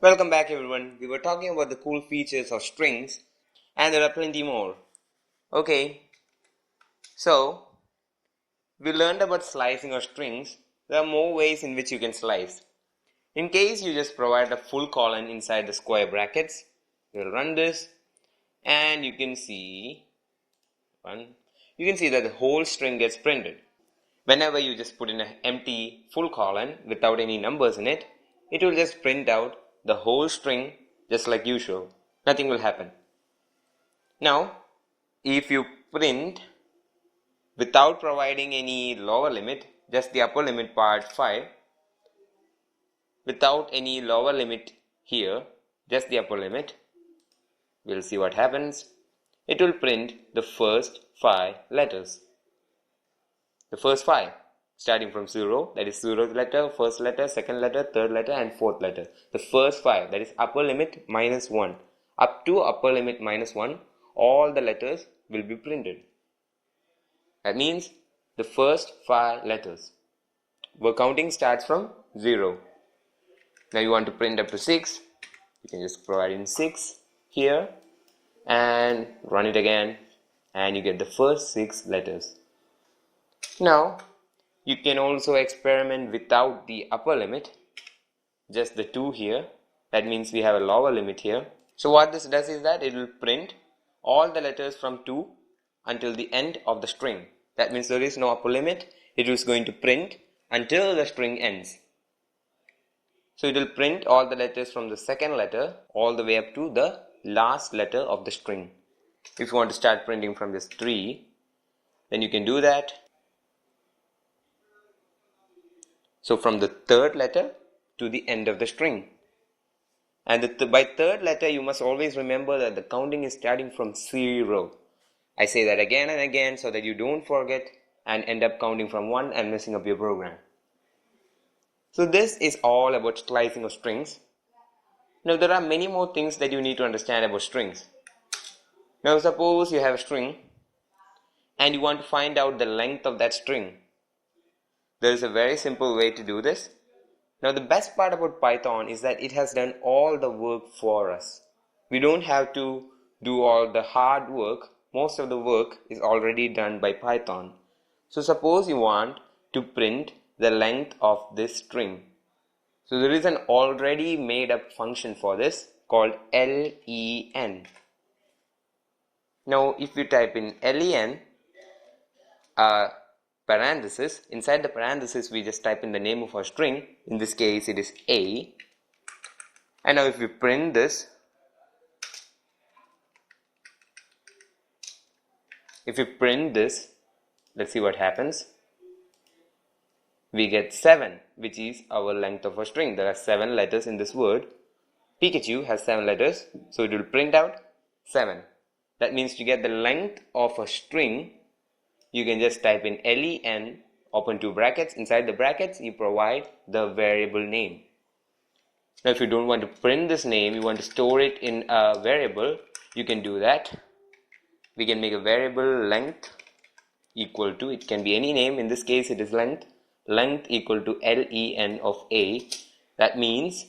Welcome back everyone. We were talking about the cool features of strings and there are plenty more. Okay, so we learned about slicing of strings. There are more ways in which you can slice. In case you just provide a full colon inside the square brackets, we'll run this and you can see that the whole string gets printed. Whenever you just put in an empty full colon without any numbers in it, it will just print out the whole string just like usual. Nothing will happen. Now, if you print without providing any lower limit, just the upper limit part 5, without any lower limit here, just the upper limit, we'll see what happens. It will print the first 5 letters. The first 5, starting from 0, that is 0th letter, first letter, second letter, third letter and fourth letter. The first 5, that is upper limit minus 1, up to upper limit minus 1, all the letters will be printed. That means the first 5 letters. Our counting starts from 0. Now you want to print up to 6, you can just provide in 6 here and run it again and you get the first 6 letters. Now you can also experiment without the upper limit, just the 2 here. That means we have a lower limit here. So what this does is that it will print all the letters from 2 until the end of the string. That means there is no upper limit. It is going to print until the string ends. So it will print all the letters from the second letter all the way up to the last letter of the string. If you want to start printing from this 3, then you can do that. So from the third letter to the end of the string. And by third letter you must always remember that the counting is starting from 0. I say that again and again so that you don't forget and end up counting from 1 and messing up your program. So this is all about slicing of strings. Now there are many more things that you need to understand about strings. Now suppose you have a string and you want to find out the length of that string. There is a very simple way to do this. Now the best part about Python is that it has done all the work for us. We don't have to do all the hard work. Most of the work is already done by Python. So suppose you want to print the length of this string. So there is an already made up function for this called len. Now if you type in len, parenthesis, inside the parenthesis we just type in the name of our string. In this case it is a. And now if we print this, let's see what happens. We get 7, which is our length of a string. There are 7 letters in this word. Pikachu has 7 letters, so it will print out 7. That means to get the length of a string, you can just type in len, open 2 brackets. Inside the brackets, you provide the variable name. Now, if you don't want to print this name, you want to store it in a variable, you can do that. We can make a variable length equal to, it can be any name. In this case, it is length equal to len of a. That means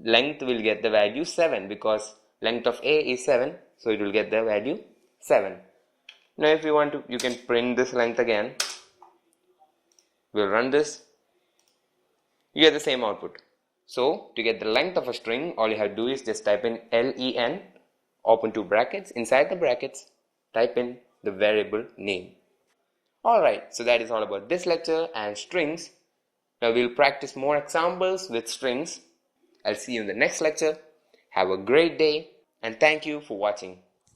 length will get the value 7 because length of a is 7, so it will get the value 7. Now if you want to, you can print this length again. We'll run this. You get the same output. So to get the length of a string, all you have to do is just type in len, open 2 brackets. Inside the brackets, type in the variable name. Alright, so that is all about this lecture and strings. Now we'll practice more examples with strings. I'll see you in the next lecture. Have a great day and thank you for watching.